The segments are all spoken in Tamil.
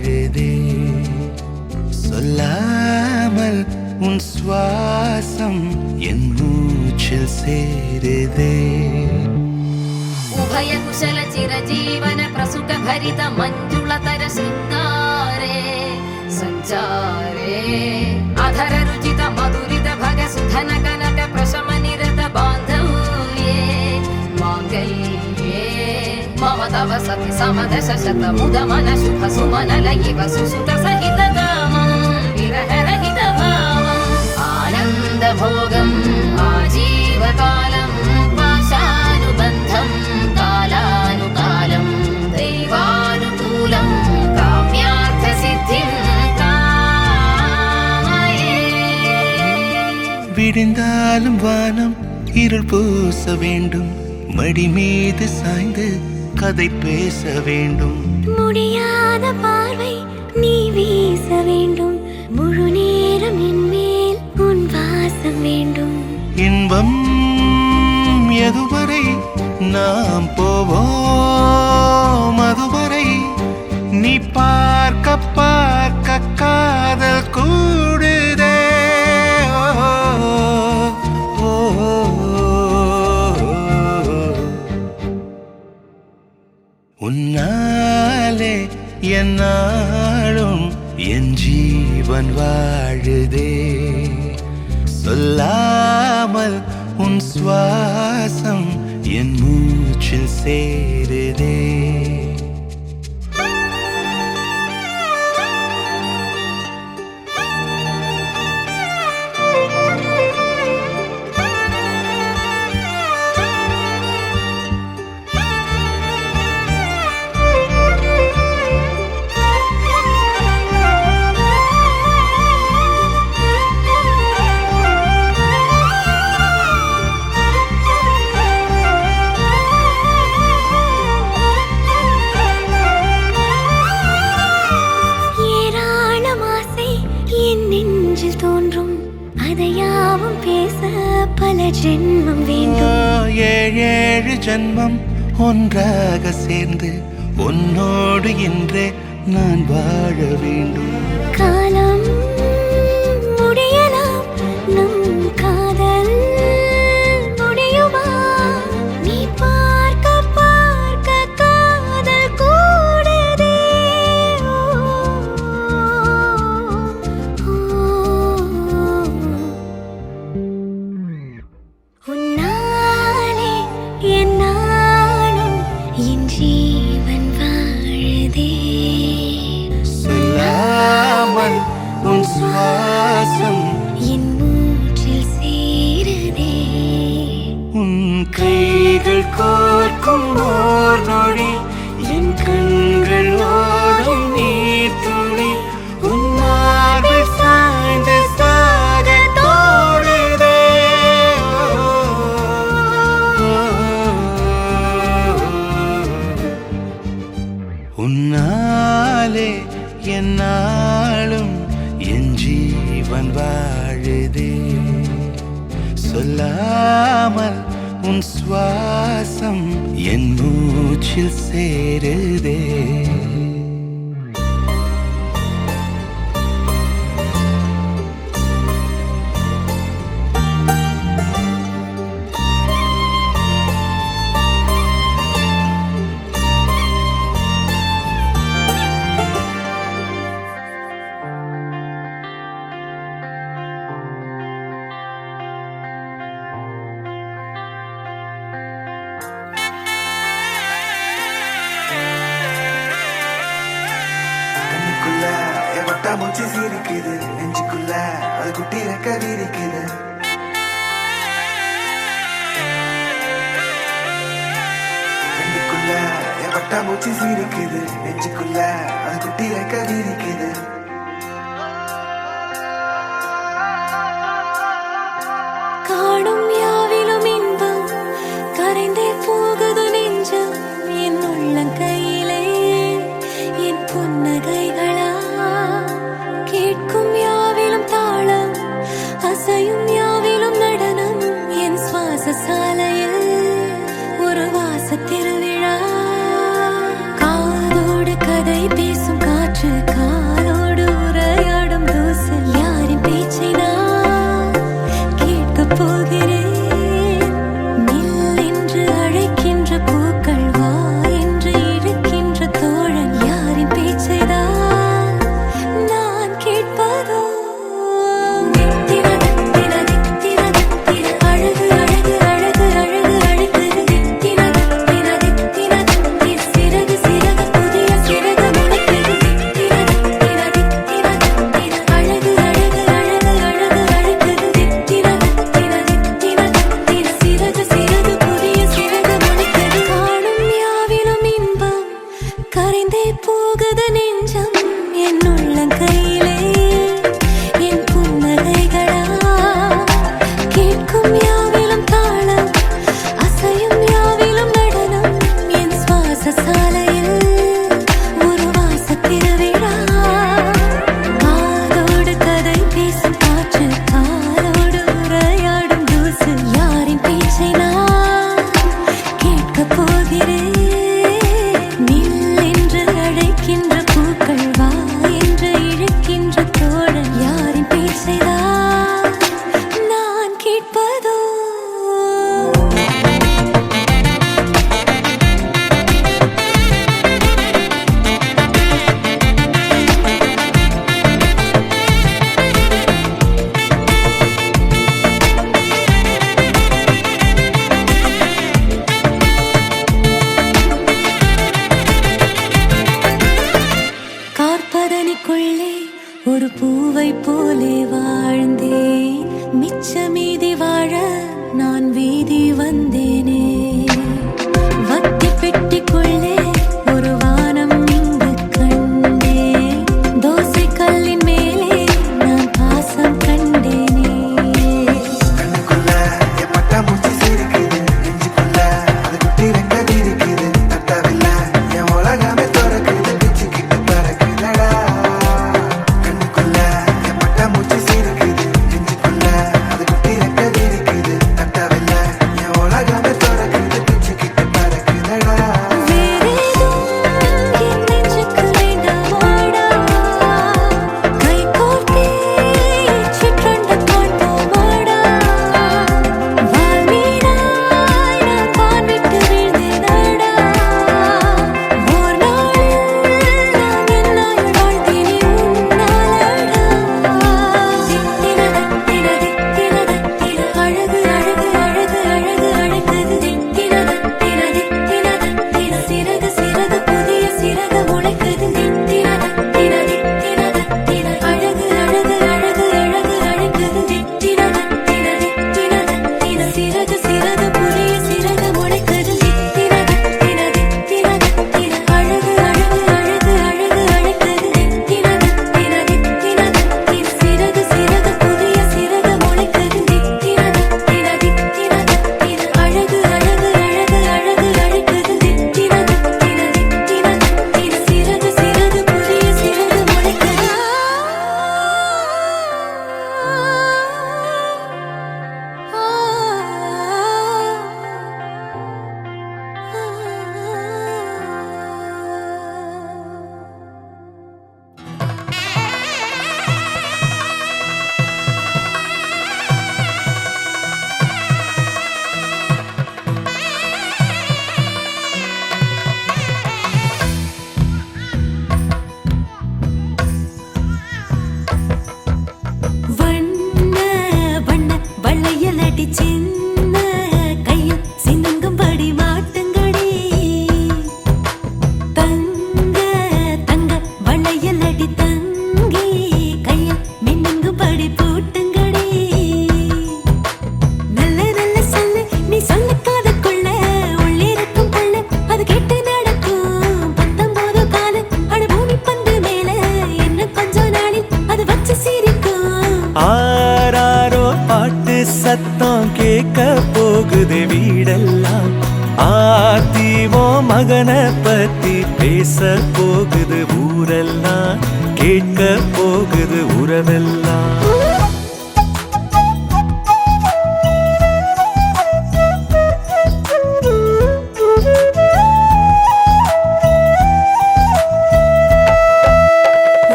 வாழுதே சொல்லாமல் உன் சுவாசம் என் மூச்சில் சேருதே उभय कुशल चिरजीवन प्रसुख भरित मंजुलतर शृंगारे संचारे अधर रुचित मधुरित भग सुधन कनक प्रशम निरत बांधव्ये मांगल्ये मम तव सति समदश शत मुद मन शुभ सुमन लयिव सुसुत सहित कामं विरह रहित भावम् आनंद भोगं आजीवकालं पाशानुबन्धं कालानुकालं दैवानुकूलं काम्यार्थ सिद्धिं कामये விடிந்தாலும் வானம் இருள் பூச வேண்டும் மடி மீது சாய்ந்து கதை பேச வேண்டும் முடியாத பார்வை நீ வீச வேண்டும் முழு நேரம் என் மேல் உன் வாசம் வேண்டும் இன்பம் எதுவரை நாம் போவோம் அதுவரை நீ பார்க்க பார்க்க காதல் கூடுதே ஓ, ஓ, உன்னாலே என்னாலும் என் ஜீவன் வாழுதே சொல்லாமல் உன் சுவாசம் என் மூச்சில் சேருதே அதையாவும் பேச பல ஜென்மம் வேண்டும் ஏழு ஜென்மம் ஒன்றாக சேர்ந்து உன்னோடு இன்றே நான் வாழ வேண்டும் காலம் முடியலாம் நம் காதல் முடியுமா நீ பார்க்க பார்க்க காதல் கூடுதே உன்னாலே என்னாலும் என் ஜீவன் வாழுதே சொல்லாமல் உன் சுவாசம் என் மூச்சில் சேருதே உன் கைகள் கோர்க்கும் ஓர் நொடி என் கண்கள் ஓடும் நீர் துளி உன் மார்பில் சாய்ந்து சாக தோடுதே உன்னாலே என்னாலும் என் ஜீவன் வாழுதே சொல்லாமல் உன் சுவாசம் என் மூச்சில் சேருதே மூச்சு சீரிக்குது நெஞ்சுக்குள்ள அது குட்டி ரெக்க வீரிக்குது கண்ணுக்குள்ள வட்டா மூச்சு சீரிக்குது நெஞ்சுக்குள்ள அது குட்டி ரெக்க வீரிக்குது காணும் யாவிலும் இன்பம் கரைந்தே போகுது நெஞ்சம் என் உள்ளங்கையிலே என் புன்னகைகளா கேட்கும் யாவிலும் தாளம் அசையும் யாவிலும் நடனம் என் சுவாச சாலையில் ஒரு வாச திருவிழா காதோடு கதை பேசும் காற்று பெட்டிக்குள்ளே ஒரு பூவை போலே வாழ்ந்தேன். மிச்ச மீதி வாழ நான் வீதி வந்தேனே. வத்தி பெட்டிக்குள்ளே ஒரு வானம் இங்கு கண்டேன். தோசை கல்லின் மேலே நான் பாசம் கண்டேனே. கண்ணுக்குள்ள என் பட்டாம்பூச்சி சிரிக்குது, நெஞ்சுக்குள்ள அது குட்டி ரெக்க விரிக்குது. தட்டவில்ல என் உலகமே திறக்குது, பிச்சுக்கிட்டு பறக்குதடா. கண்ணுக்குள்ள என் பட்டாம்பூச்சி சிரிக்குது, நெஞ்சுக்குள்ள அது குட்டி ரெக்க விரிக்குது. தட்டவில்ல என் உலகமே திறக்குது, பிச்சுக்கிட்டு பறக்குதடா. வேறேதும் என் நெஞ்சுக்கு வேண்டாமாடா. கை கோர்த்தே சிற்றண்டு காண்போமாடா. வாழ்வீராய் நான் வான் விட்டு வீழ்ந்தேனடா. ஓர் நாளில் நான் என்னாய் வாழ்ந்தேனே உன்னாலடா. தித்தின தத்தின தித்தின தத்தின அழகு அழகு அழகு அழகு அழைத்தது. தித்தின தத்தின தித்தின தத்தின சிறகு சிறகு புதிய சிறகு முளைக்குது. தித்தின தத்தின தித்தின தத்தின அழகு அழகு அழகு அழகு அழைத்தது. தித்தின தத்தின தித்தின தத்தின சிறகு சிறகு புதிய சிறகு முளைக்குது. தித்தின தத்தின தித்தின தத்தின அழகு அழகு அழகு அழகு அழைத்தது. தித்தின தத்தின தித்தின தத்தின சிறகு சிறகு புதிய சிறகு முளைக்குது. தித்தின தத்தின தித்தின தத்தின அழகு அழகு அழகு அழகு அழைத்தது. தித்தின தத்தின தித்தின தத்தின சிறகு சிறகு புதிய சிறகு முளைக்குது. வண்ண வண்ண வளையலடி சின்ன கையில் சின்னங்கும்படி மாட்டுங்கடி. தங்க தங்க வளையலடி தங்கி கையில் மின்னுங்கும்படி பூட்டுங்கடி. நல்ல நல்ல சொல்லு நீ சொல்லுக்காத கொள்ள உள்ளிருக்கும் கொள்ள அது கேட்டு நடக்கும் 19 கால அனுபூமி பந்து மேல என்ன கொஞ்ச நாளில் அது வச்சு சிரிக்கும். ஆராரோ பாட்டு சத்தம் கேட்க போகுது வீடெல்லாம். ஆத்திவோ மகனை பத்தி பேச போகுது ஊரெல்லாம். கேட்க போகுது உறவெல்லாம்.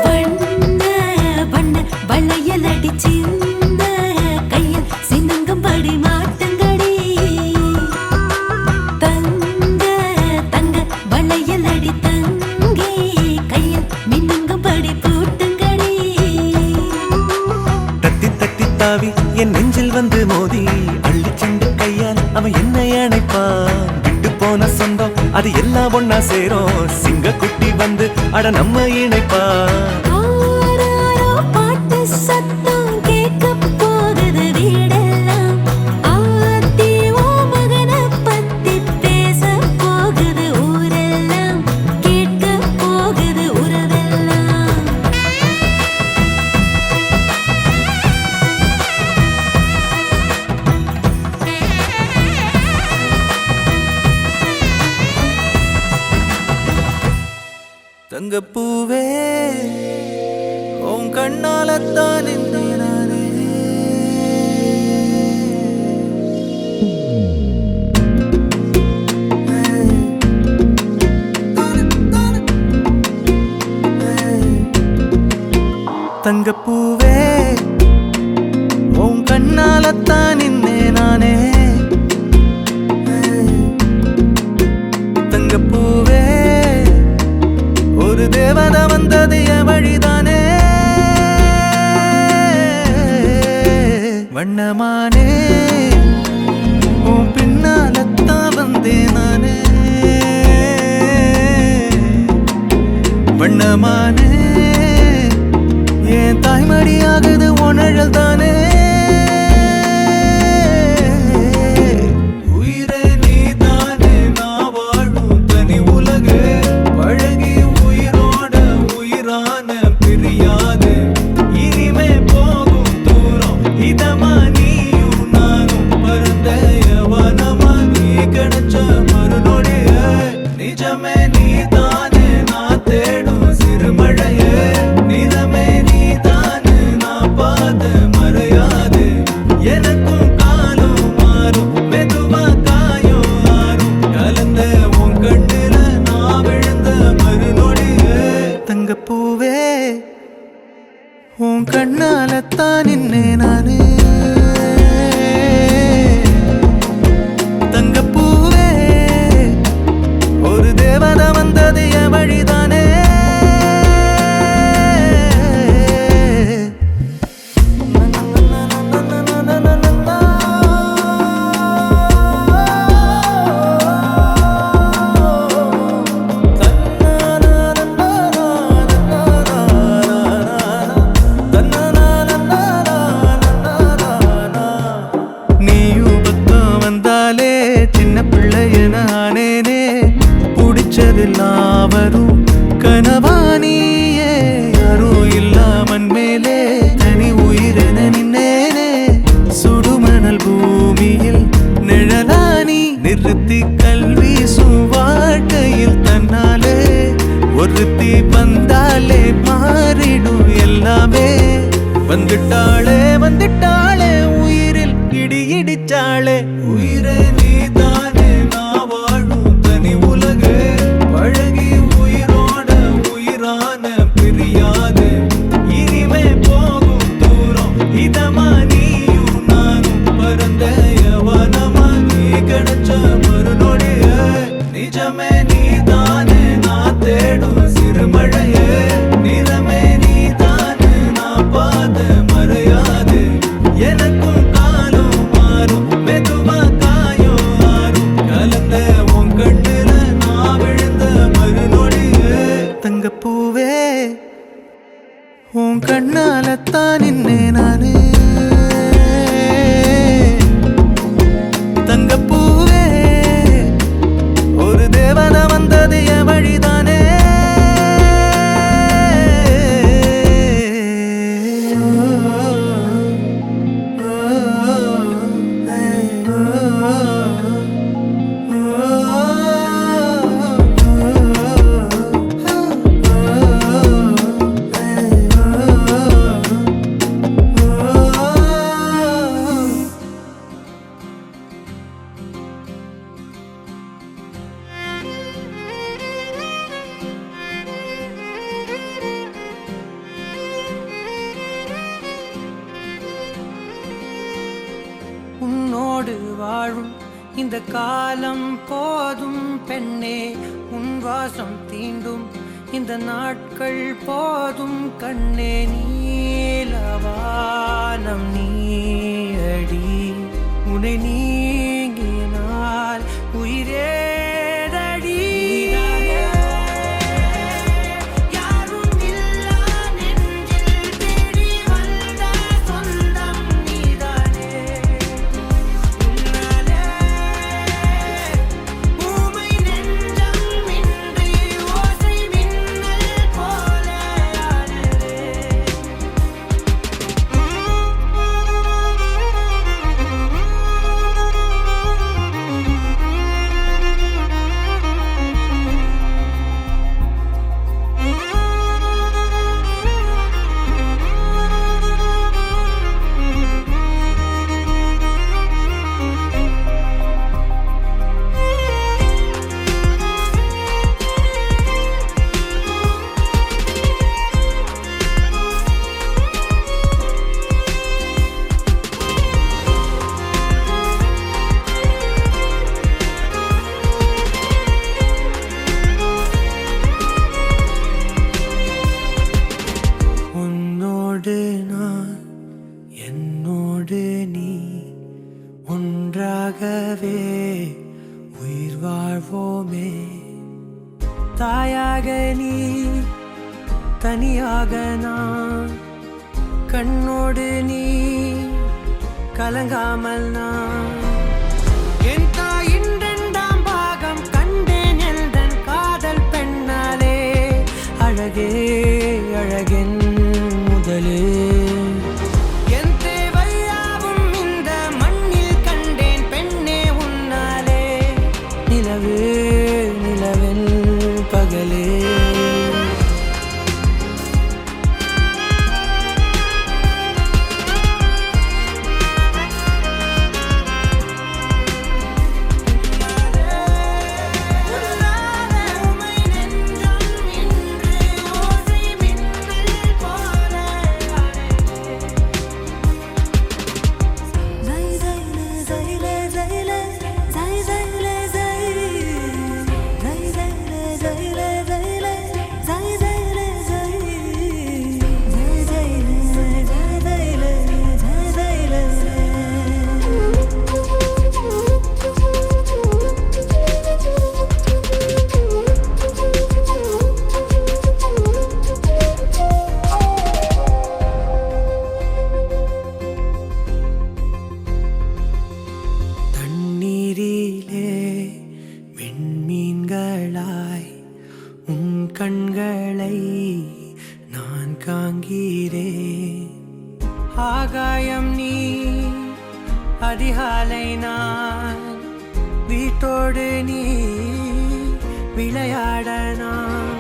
வண்ண வண்ண வளையலடி சின்ன கையில் சின்னங்கும்படி மாட்டுங்கடி. தங்க தங்க வளையலடி தங்கி கையில் மின்னுங்கும்படி பூட்டுங்கடி. தட்டி தட்டி தாவி என் நெஞ்சில் வந்து மோதி அள்ளி செண்டு கையால் அவன் என்னை அணைப்பான். விட்டு போன சொந்தம் அது எல்லாம் ஒன்னா சேரும். சிங்க குட்டி வந்து அட நம்ம இணைப்பான். ஆராரோ பாட்டு சத்தம் கேட்க போகுது வீடெல்லாம். ஆத்தி ஓ மகனை பத்தி பேச போகுது ஊரெல்லாம். கேட்க போகுது உறவெல்லாம். தங்கப்பூவே உன் கண்ணாலத்தான் நின்றேன் நானே. தங்கப்பூவே உன் கண்ணாலத்தான் நின்றேன் நானே. தங்கப்பூவே ஒரு தேவதை வந்தது என் வழிதானே. வண்ணமானே உன் பின்னாலத்தான் வந்தேன் நானே. வண்ணமானே அடியாகுது உணழல் தானே உயிரே நீதானே நான் வாழும் தனி உலகு பழகி உயிரோட உயிரான பிரியாது இனிமே போகும் தூரம் இதமா நீயும் நானும் பரந்த யவனமா நீ கிடைச்ச மறுநொடிய நிஜமே நீதானே நான் தேடும் சிறுமழையே நிறமே நீதானே நான் பார்த்த மறையாது எனக்கும் காலம் மாறும் மெதுவா காயம் ஆறும் கலந்த உன் கண்ணுல நான் விழுந்த மறுநொடியே தங்கப்பூவே உன் கண்ணாலத்தான் நின்னே நானே தங்கப்பூவே ஒரு தேவதை வந்தது என் வழிதானே நீயும் பக்கம் வந்தாலே சின்ன பிள்ளைய நானேனே பிடிச்சதெல்லாம் வரும் கனவானியே யாரும் இல்லாமன் மேலே தனி உயிரென நின்னேனே சுடுமணல் பூமியில் நிழலானி நிறுத்தி கல்வி வாழ்க்கையில் தன்னாலே ஒருத்தி வந்தாலே மாறிடும் எல்லாமே வந்துட்டாளே வந்துட்டாளே உயிரில் இடி இடிச்சாளே உயிரே நீதானே நான் வாழும் தனி உலகு பழகி உயிரோட உயிரான பிரியாது இனிமே போகும் தூரம் இதமா நீயும் நானும் பரந்த யவனமா நீ கிடைச்ச மறுநொடிய நிஜமே நீதானே நான் தேடும் சிறுமழையே நிறமே நீதானே நான் பார்த்த மறையாது எனக்கும் காலம் மாறும் மெதுவா காயம் ஆறும் கலந்த உன் கண்ணுல நான் விழுந்த மறுநொடியே தங்கப்பூவே உன் கண்ணாலத்தான் நின்னே நானே தங்கப்பூவே ஒரு தேவதை வந்தது என் வழிதானே உன்னோடு வாழும் இந்த காலம் போதும் பெண்ணே உன் வாசம் தீண்டும் இந்த நாட்கள் போதும் கண்ணே நீலவானம் நீயடி உன்னை நீங்கினால் உயிரேதடி யாரும் இல்லா நெஞ்சில் தேடி வந்த சொந்தம் நீதானே உன்னாலே ஊமை நெஞ்சம் இன்றி ஓசை மின்னல் போல ஆனதே ஒன்றாகவே உயிர் வாழ்வோமே. தாயாக நீ, தனியாக நான், கண்ணோடு நீ கலங்காமல் நான் என் தாயின் இரண்டாம் பாகம் கண்டேன் எந்தன் காதல் பெண்ணாலே அழகே அழகென் முதலே என் தேவையாவும் இந்த மண்ணில் கண்டேன் பெண்ணே உன்னாலே நிலவே நிலவென் பகலே தண்ணீரிலே விண்மீன்களாய் உன் கண்களை நான் காண்கிறேன் ஆகாயம் நீ அதிகாலை நான் வீட்டோடு நீ விளையாட நான்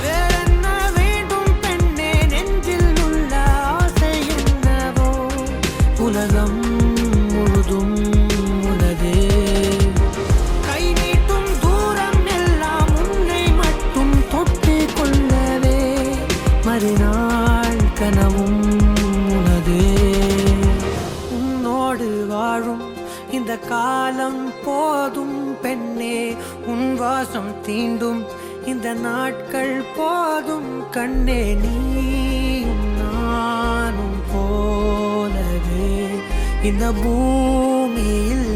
வேறென்ன வேண்டும் பெண்ணே நெஞ்சில் உள்ள ஆசை என்னவோ உலகம் முழுதும் உனதே கை நீட்டும் தூரம் எல்லாம் உன்னை மட்டும் தொட்டு கொள்ளவே மறுநாள் கனவும் உனதே உன்னோடு வாழும் இந்த காலம் போதும் பெண்ணே உன் வாசம் தீண்டும் இந்த நாட்கள் போதும் கண்ணே நீயும் நானும் போலவே இந்த பூமியில்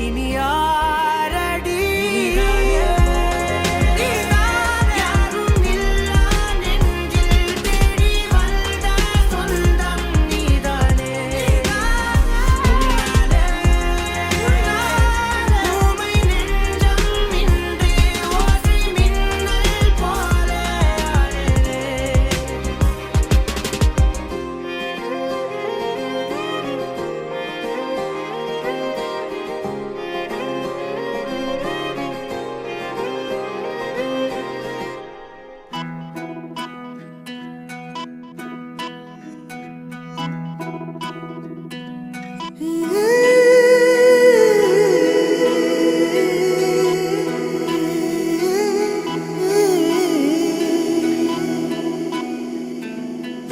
இனி யாரடி யாரும் இல்லா நெஞ்சில் தேடி வந்த சொந்தம் நீதானே ஊமை நெஞ்சம் இன்றி ஓசை மின்னல் போல அழகே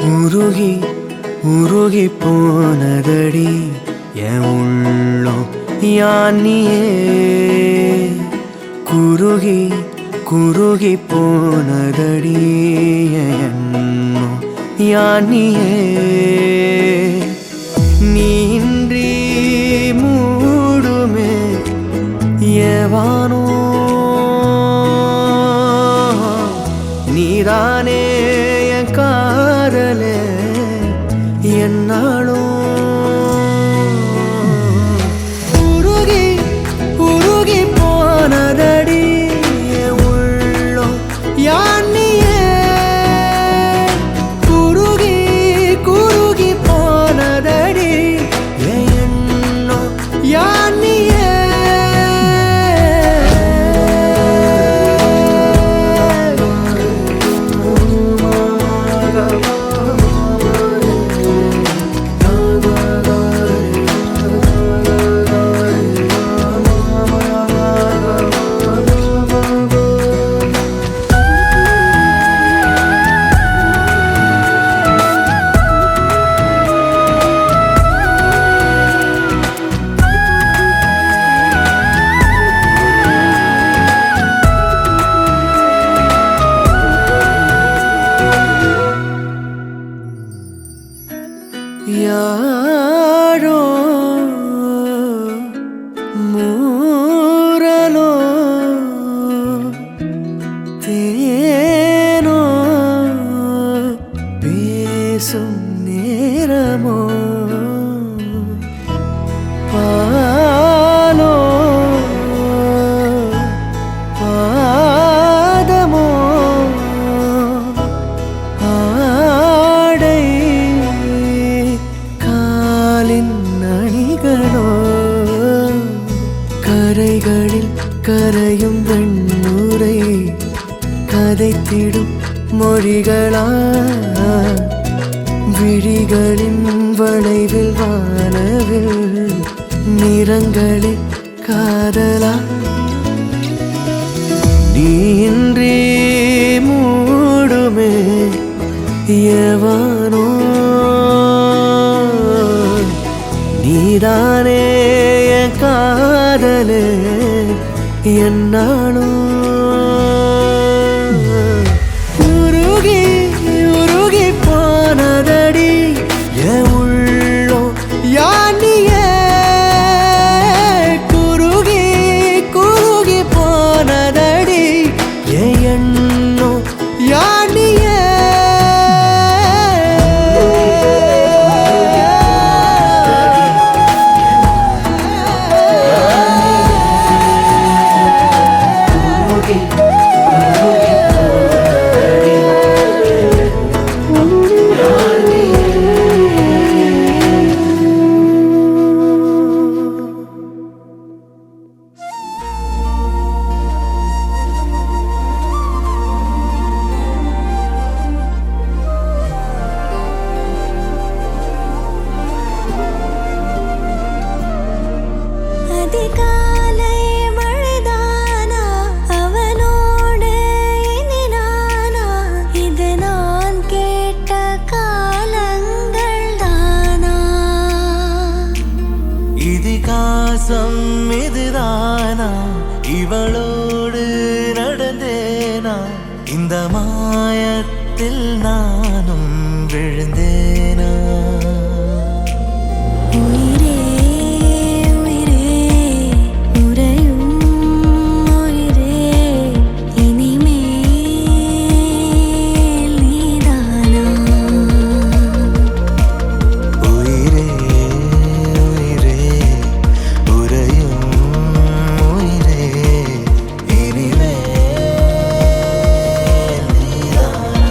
உருகி உருகி போனதடி என் உள்ளம் யானியே குருகி குருகி போனதடி என் எண்ணம் யானியே நீன்றி மூடுமே ஏவானோ நீதானே என் காதலே என்னாலும் உருகி உருகி போனதடி என் உள்ளம் யானியே குருகி குருகி போனதடி என் எண்ணம் யானியே யாரோ மூரலோ தேனோ பேசும் மரமோ பாலோ பாதமோ ஆடை காலின் அணிகளோ கரைகளில் கரையும் வெண்ணுரை கதைத்திடும் மொழிகளா விழிகளின் வளைவில் வானவில் நிறங்களில் காதலா நீன்றி மூடுமே எவனோ நீதானே என் காதலே என்னானோ உருகி உருகி போனதடி என் உள்ளோ யானியே குருகி குருகி போனதடி என் எண்ணோ யானியே அதிகாலை மழைதானா அவனோடு இனி நானா இது நான் கேட்ட காலங்கள் தானா இதிகாசம் இதுதானா இவளோடு நடந்தேனா இந்த மாயத்தில் நானும் விழுந்தேனா உயிரே உயிரே உறையும் உயிரே இனிமேல் நீதானா உயிரே உயிரே உறையும் உயிரே இனிமேல் நீதானா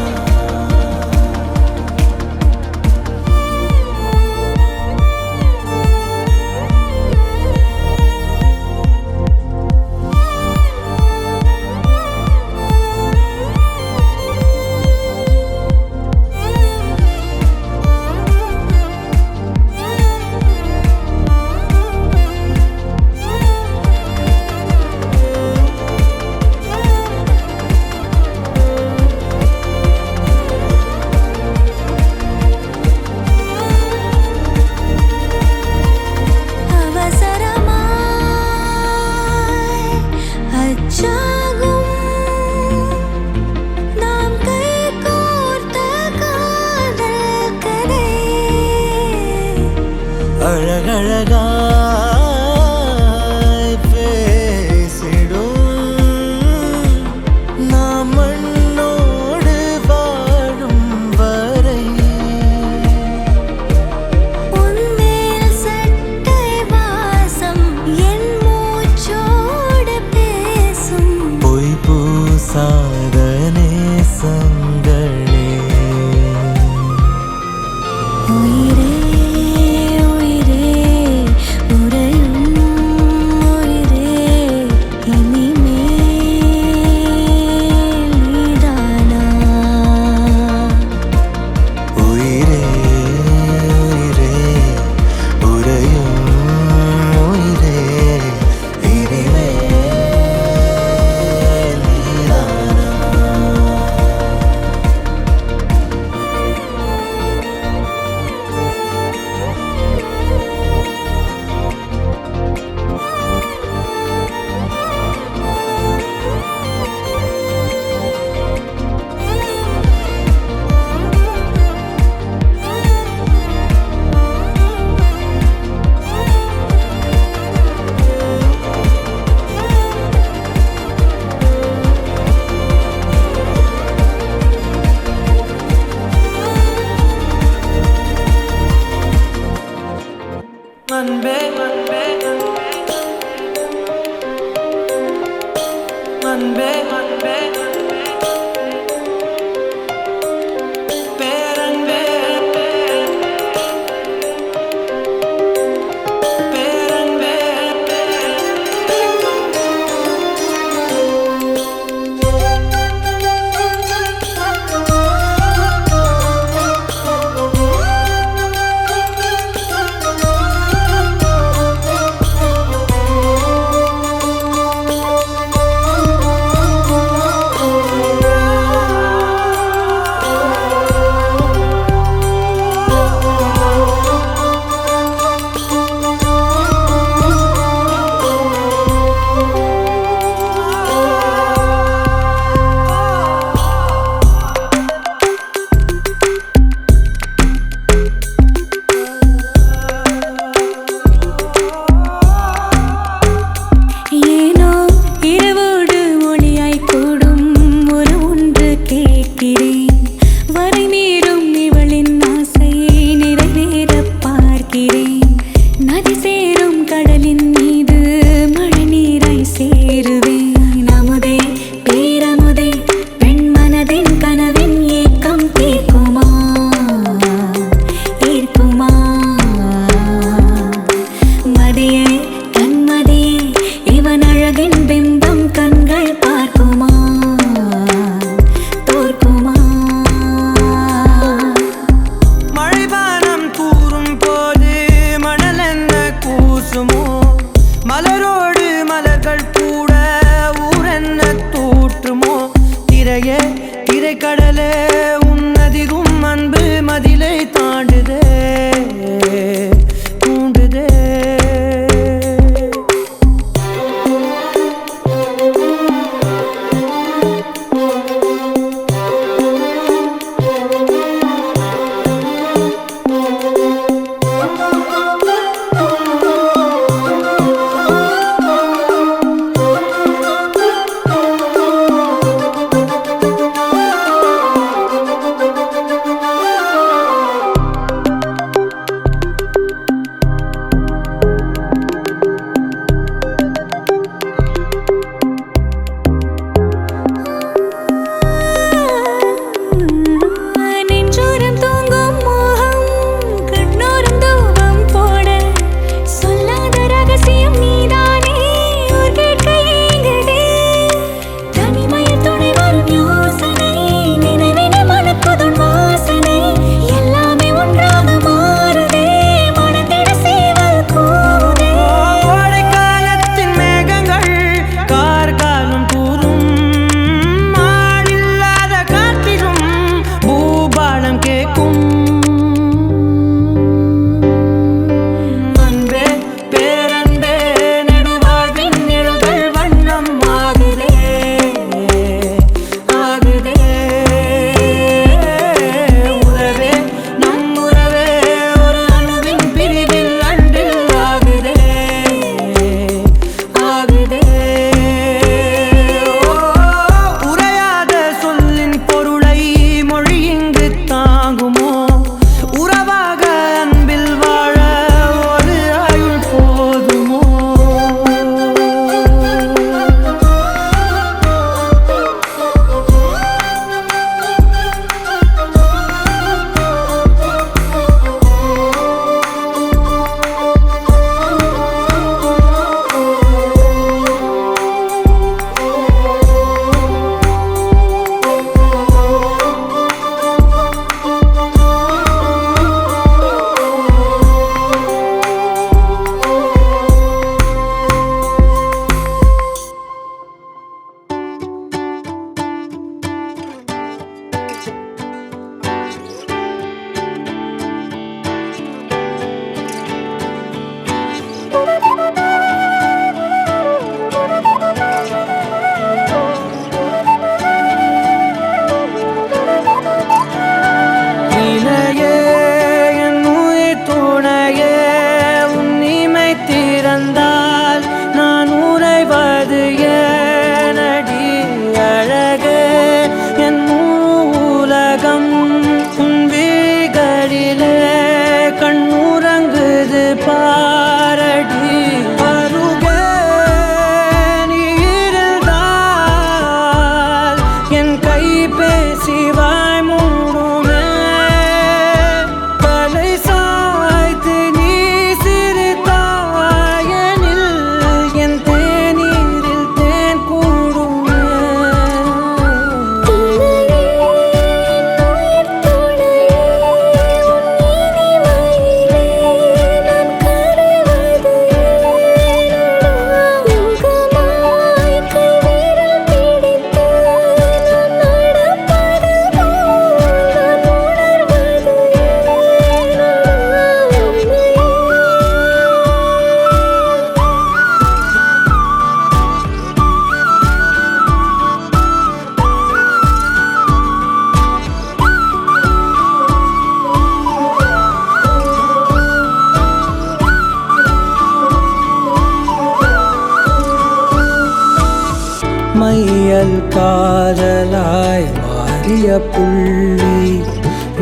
காதலாய் மாறிய புள்ளி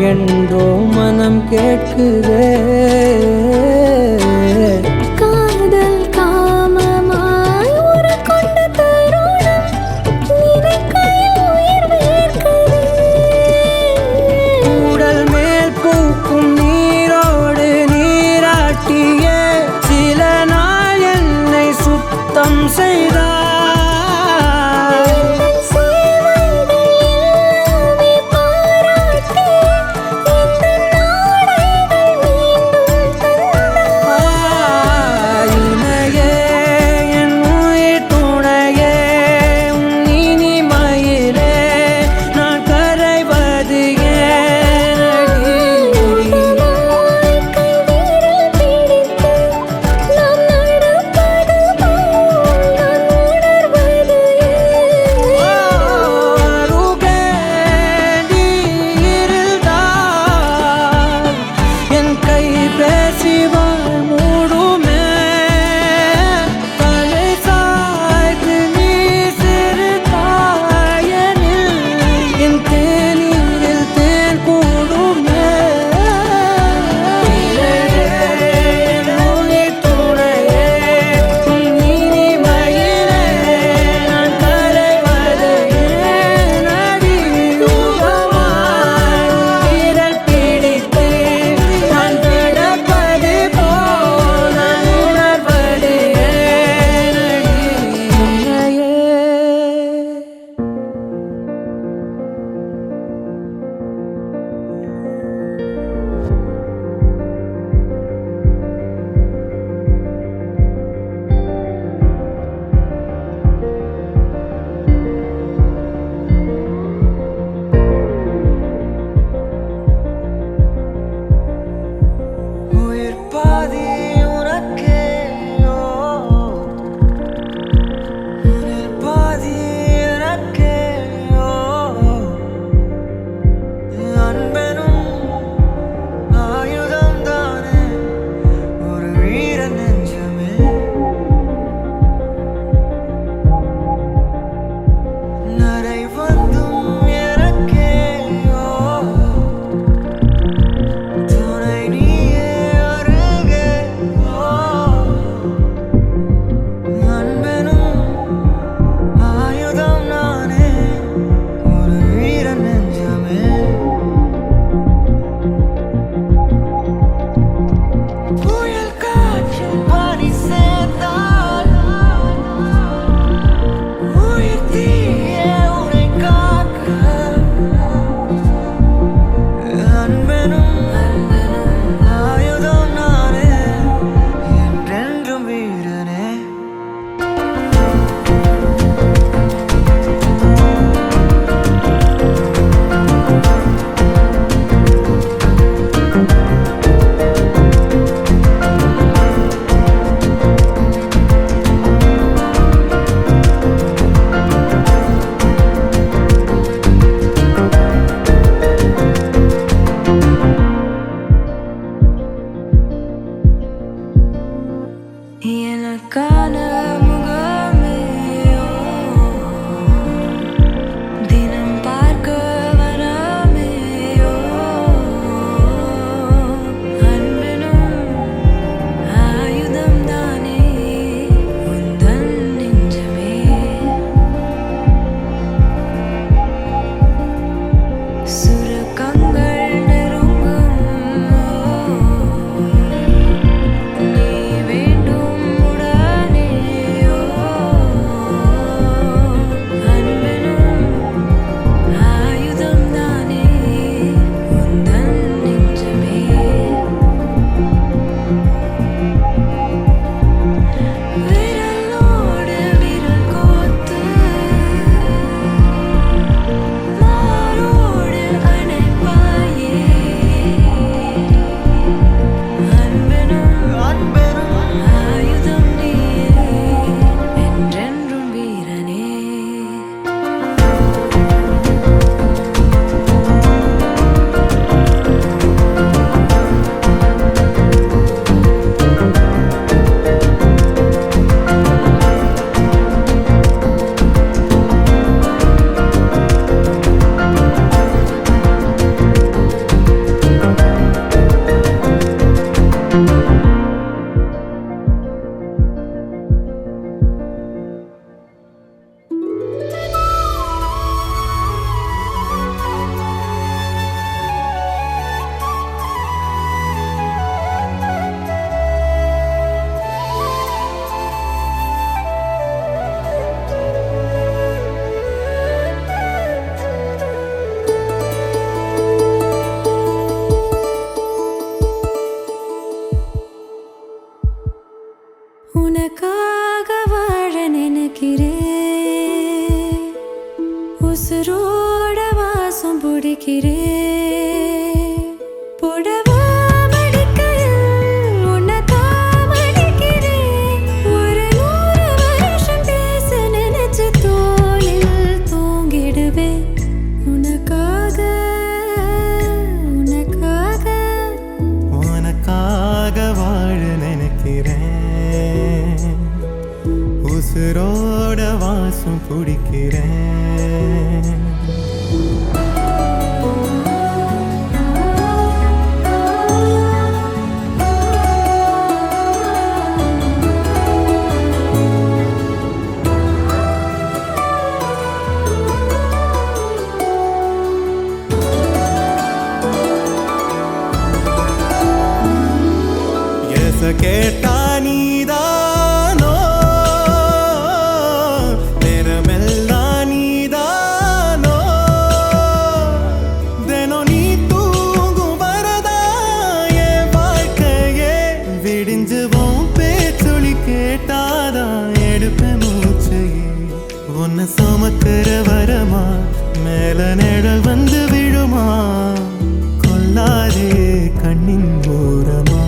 என்றோ மனம் கேட்குதே. காதல் காமமாய் உருக்கொண்ட தருணம் நினைக்கையில் உயிர் வேர்க்குதே. உடல் மேல் பூக்கும் நீரோடு நீராட்டியே சில நாள் என்னை சுத்தம் செய்தார். எந்தன் சேவைகள் எல்லாமே பாராட்டி எந்தன் நாடைகள் மீண்டும் தந்தார். பிடிக்கிறேன். கேட்டா நீதானோ நேரமெல்லாம் நீதானோ தினம் நீ தூங்கும் வரதா என் வாழ்க்கையே விடிஞ்சுவோம் பேச்சொலி கேட்டாதான் எடுப்பேன் மூச்சையே உன்னை சுமக்கிற வரமா மேல நிழல் வந்து விழுமா கொல்லாதே கண்ணின் ஓரமா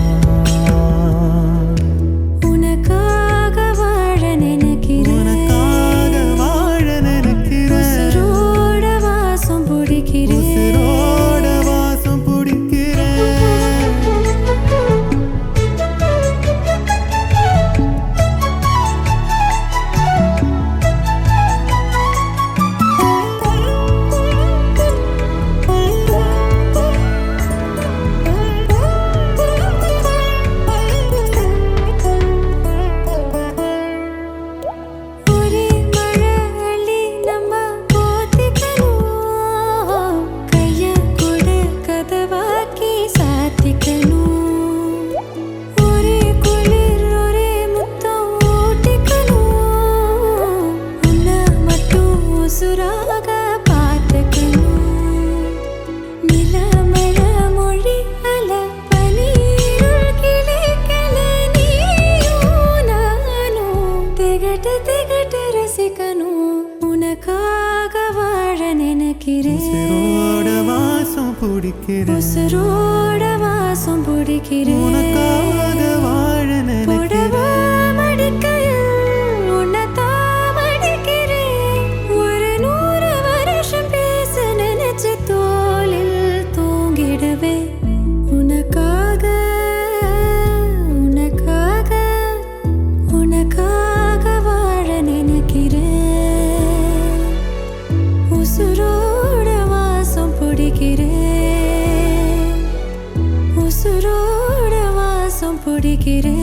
உசுரோட வாசம் பிடிக்கிறேன் உனக்காக வாழ நினைக்கிறேன் மடிக்கையில் உன்னைத்தான் மடிக்கிறேன் ஒரு 100 வருஷம் பேச நினைச்சு தோளில் தூங்கிடவே உனக்காக உனக்காக உனக்காக வாழ நினைக்கிறேன் உசுரோட வாசம் பிடிக்கிறேன் உசுரோட வாசம் பிடிக்கிறேன்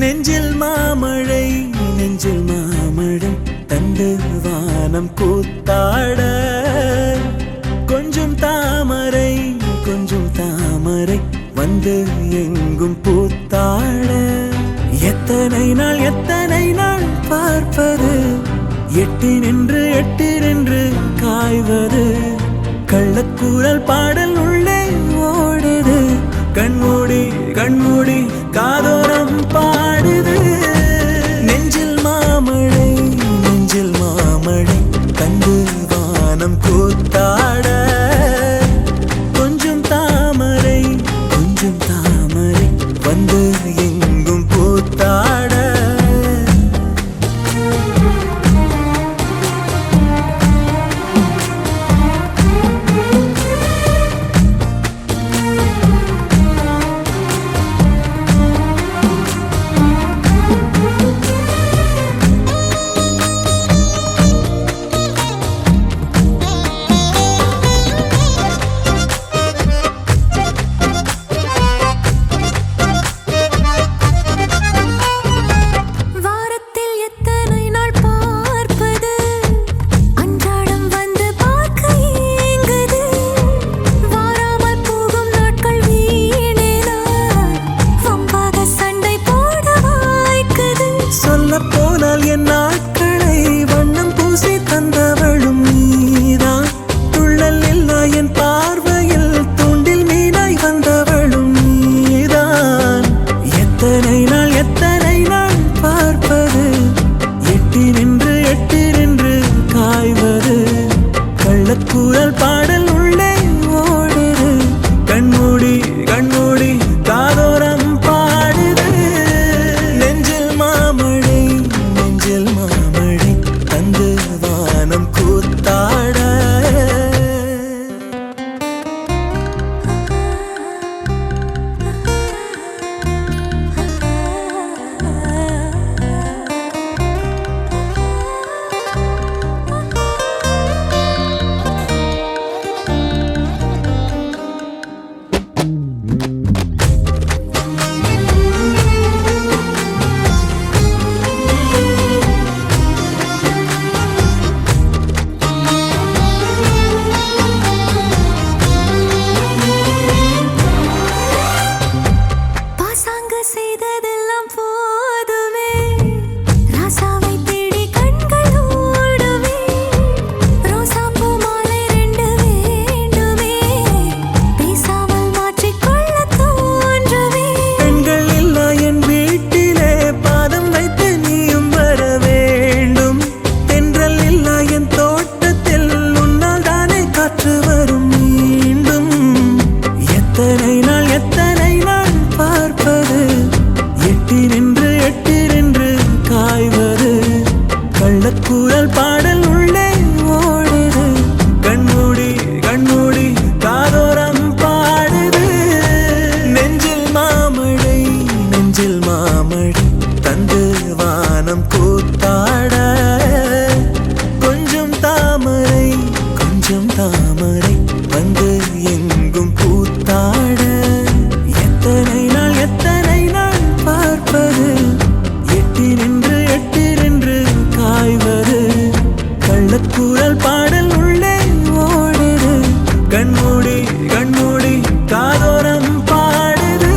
நெஞ்சில் மாமழை நெஞ்சில் மாமழை தந்து வானம் கூத்தாட கொஞ்சம் தாமரை வந்து எங்கும் பூத்தாட எத்தனை நாள் பார்ப்பது எட்டி நின்று காய்வது கள்ளக்கூறல் பாடல் உள்ளே ஓடுது கண்மூடி காதோரம் பாடுது நெஞ்சில் மாமழை கண்டு வானம் கூத்தாட கொஞ்சம் தாமரை வந்து எங்கும் பூத்தாட நாள் எத்தனை நாள் பார்ப்பது எட்டி நின்று காய்வது கள்ளக்கூறல் பாடல் உள்ளே ஓடுது கண்மூடி காதோரம் பாடுது நெஞ்சில் மாமழை தந்து வானம் கூத்தாட கொஞ்சம் தாமரை வந்து எங்கும் கூத்தாட எத்தனை நாள் பார்ப்பது எட்டி நின்று காய்வது கள்ளக்கூறல் பாடல் உள்ளே ஓடுது கண்மூடி காதோரம் பாடுது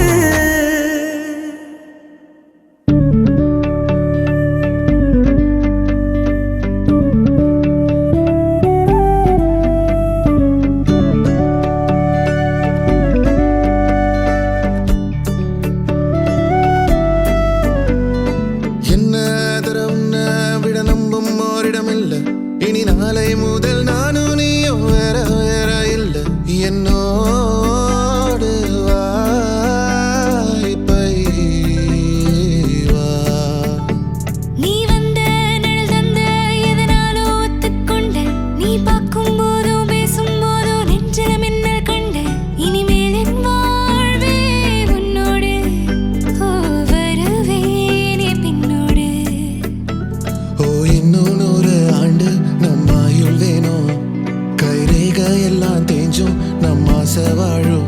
என்ன தர உன்னை விட நம்பும் ஓரிடமில்ல இனி நாளை முதல் நானும் நீயும் வேற இல்ல என்னோடு வாய்ப்பை வா நீ வந்த நிழல் தந்த எதனாலோ ஒத்துக்கொண்ட நீ பார்க்கும் போதும் பேசும் போதும் நெஞ்சில மின்னல் கண்ட இனிமேல் என் வாழ்வே உன்னோடு வருவேனே பின்னோடு ஓ இன்னும் 100 ஆண்டு நம்ம ஆயுள் வேணும் கைரேக எல்லாம் தேஞ்சும் நம்ம ஆசை வாழும்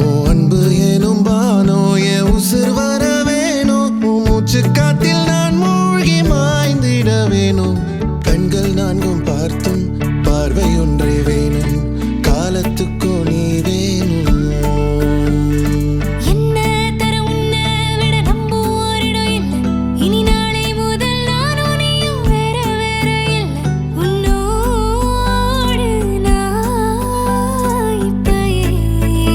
ஓ அன்பு ஏனும் பானோ என் உசுர் வர வேணும் உன் மூச்சு காத்தில் நான் மூழ்கி மாய்ந்திட வேணும் கண்கள் நான்கும் பார்த்தும் பார்வை ஒன்றே வேணும் காலத்துக்கும் நீ வேணும் என்ன தர உன்னை விட நம்பும் ஓரிடம் இல்லை இனி நாளை முதல் நானும் நீயும் வேற இல்லை உன்னோடு நான் இப்பயேதான்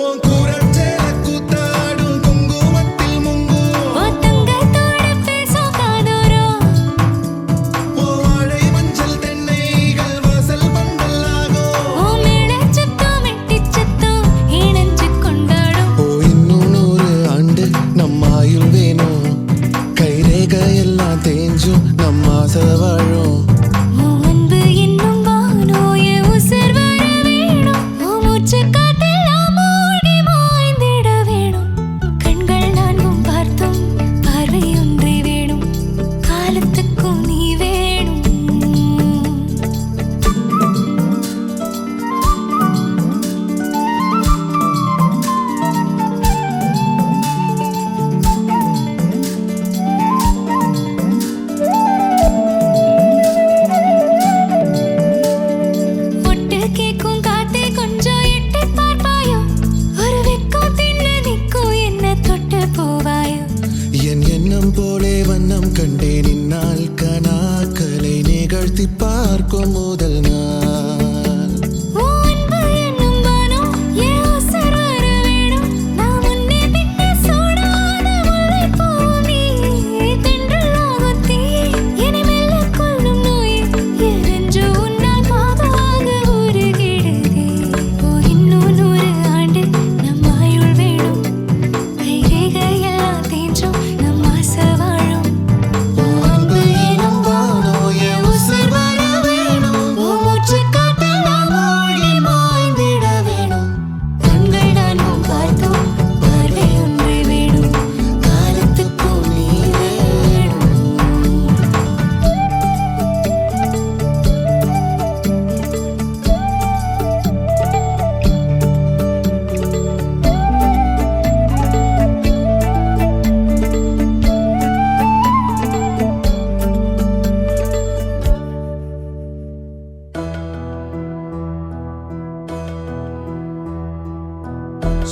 உன் குரச்சேல கூத்தாடும் குங்குமத்தில் முங்கும் உன் தங்கத்தோட பேசும் காதோரம் உன் வாழை மஞ்சள் தென்னைகள் வாசல் பந்தலாகும் உன் மேளச் சத்தம் மெட்டிச் சத்தம் இணைஞ்சு கொண்டாடும் ஓ இன்னும் 100 ஆண்டு நம்ம ஆயுள் வேணும் கைரேக எல்லாம் தேஞ்சும் நம்ம ஆசை வாழும் உன் அன்பு என்னும் வானோ என் உசுர் வர வேணும் உன் மூச்சு காத்தில் நான் மூழ்கி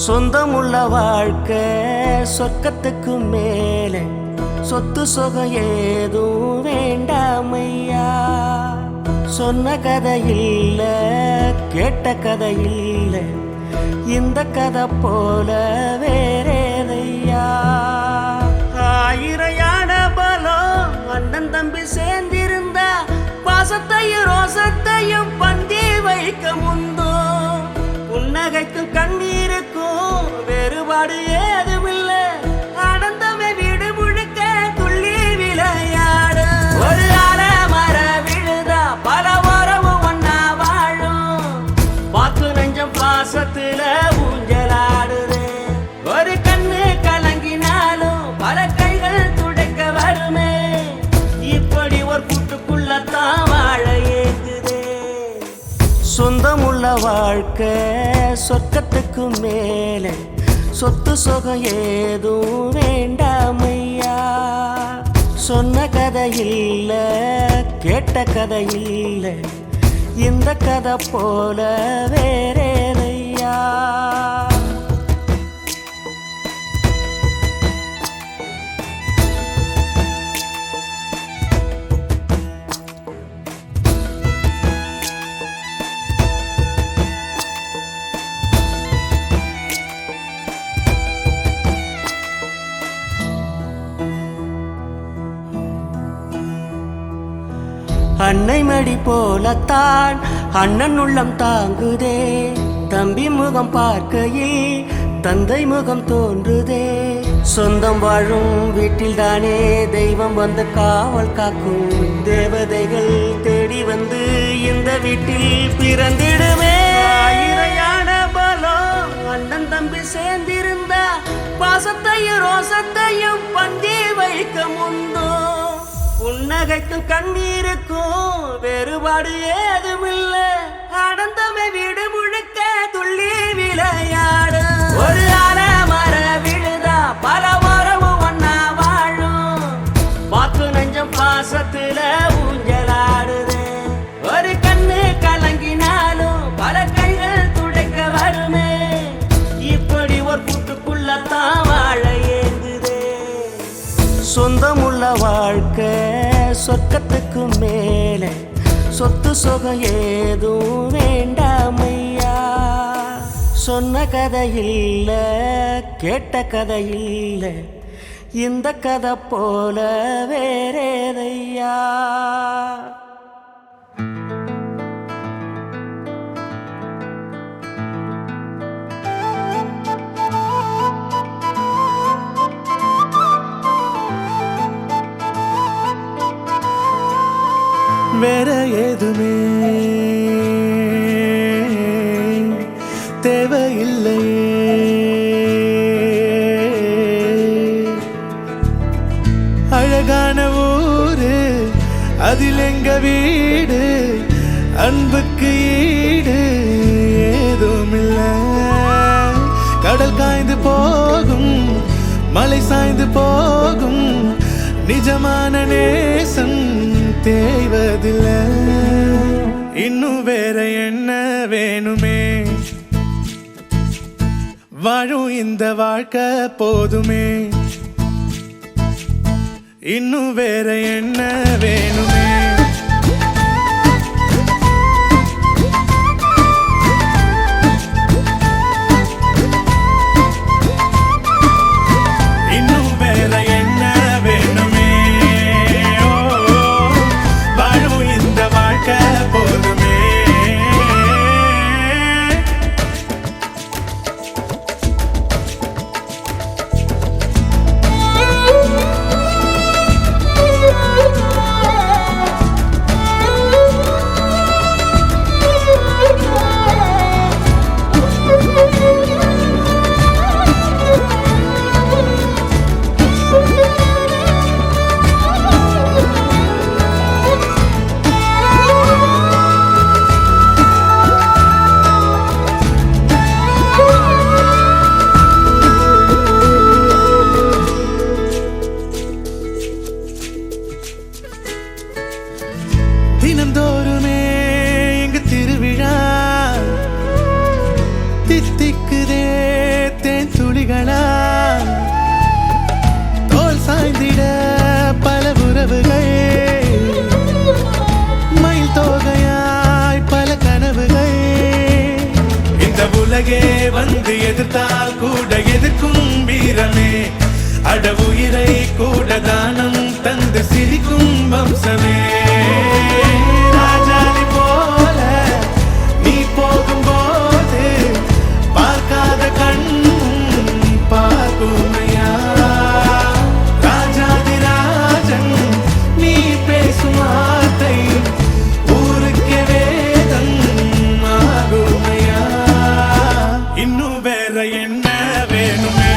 சொந்தமுள்ள வாழ்க்கை சொர்க்கத்துக்கு மேலே சொத்து சுகம் ஏதும் வேண்டாமையா சொன்ன கதை இல்ல கேட்ட கதை இல்ல இந்த கதை போல வேறேதையா ஆயிரையான பலம் அண்ணன் தம்பி சேர்ந்திருந்தா பாசத்தையும் ரோசத்தையும் பந்தி வைக்க முந்தோ புன்னகைக்கும் கண்ணீருக்கும் வேறுபாடு ஏதுமில்ல ஆனந்தமே வீடு முழுக்க துள்ளி விளையாடு ஒரு மர விழுதா பல உறவும் ஒன்னா வாழும் வாக்கு நெஞ்சம் பாசத்துல ஊஞ்சலாடுது ஒரு கண்ணு கலங்கினாலும் பல கைகள் துடைக்க வருமே இப்படி ஒரு கூட்டுக்குள்ளத்தான் வாழ ஏங்குதே சொந்தமுள்ள வாழ்க்கை சொர்க்கத்துக்கு மேலே சொத்து சுகம் ஏதும் வேண்டாமையா சொன்ன கதை இல்ல கேட்ட கதை இல்ல இந்த கதை போல வேறேதையா அன்னை மடி போலத்தான் அண்ணன் உள்ளம் தாங்குதே தம்பி முகம் பார்க்கையில் தந்தை முகம் தோன்றுதே சொந்தம் வாழும் வீட்டில் தானே தெய்வம் வந்து காவல் காக்கும் தேவதைகள் தேடி வந்து இந்த வீட்டில் பிறந்திடுமே ஆயிரையான பலம் அண்ணன் தம்பி சேர்ந்திருந்தா பாசத்தையும் ரோசத்தையும் பந்தி வைக்க முந்தோ புன்னகைக்கும் கண்ணீருக்கும் வேறுபாடு ஏதுமில்ல ஆனந்தமே வீடு முழுக்க துள்ளி விளையாடு ஒரு மர விழுதா பல உறவும் ஒன்னா வாழும் வாக்கு நெஞ்சம் பாசத்துல ஊஞ்சலாடுது ஒரு கண்ணு கலங்கினாலும் பல கைகள் துடைக்க வருமே இப்படி ஒரு கூட்டுக்குள்ளத்தான் வாழ ஏங்குதே சொந்தமுள்ள வாழ்க்கை சொர்க்கத்துக்கு மேலே சொத்து சுகம் ஏதும் வேண்டாமையா சொன்ன கதை இல்ல கேட்ட கதை இல்ல இந்த கதை போல வேறேதையா வேற ஏதுமே தேவையில்லையே அழகான ஊரு அதில் எங்க வீடு அன்புக்கு ஈடு ஏதுமில்ல கடல் காய்ந்து போகும் மலை சாய்ந்து போகும் நிஜமான நேசம் தேய்வதில்லை இன்னும் வேற என்ன வேணுமே வாழும் இந்த வாழ்க்கை போதுமே இன்னும் வேற என்ன வேணுமே இன்னும் வேற என்ன வேணுமே வாழும் இந்த வாழ்க்கை போதுமே எதிர்க்கே வந்து எதிர்த்தால் கூட எதிர்க்கும் வீரமே அட உயிரை கூட தானம் தந்து சிரிக்கும் வம்சமே ராஜாதி போல நீ போகும்போது பார்க்காத கண்ணும் பார்க்குமையா ராஜாதி ராஜன் நீ பேசும் வார்த்தை ஊருக்கே வேதம் ஆகுமையா இன்னும் வேற என்ன வேணுமே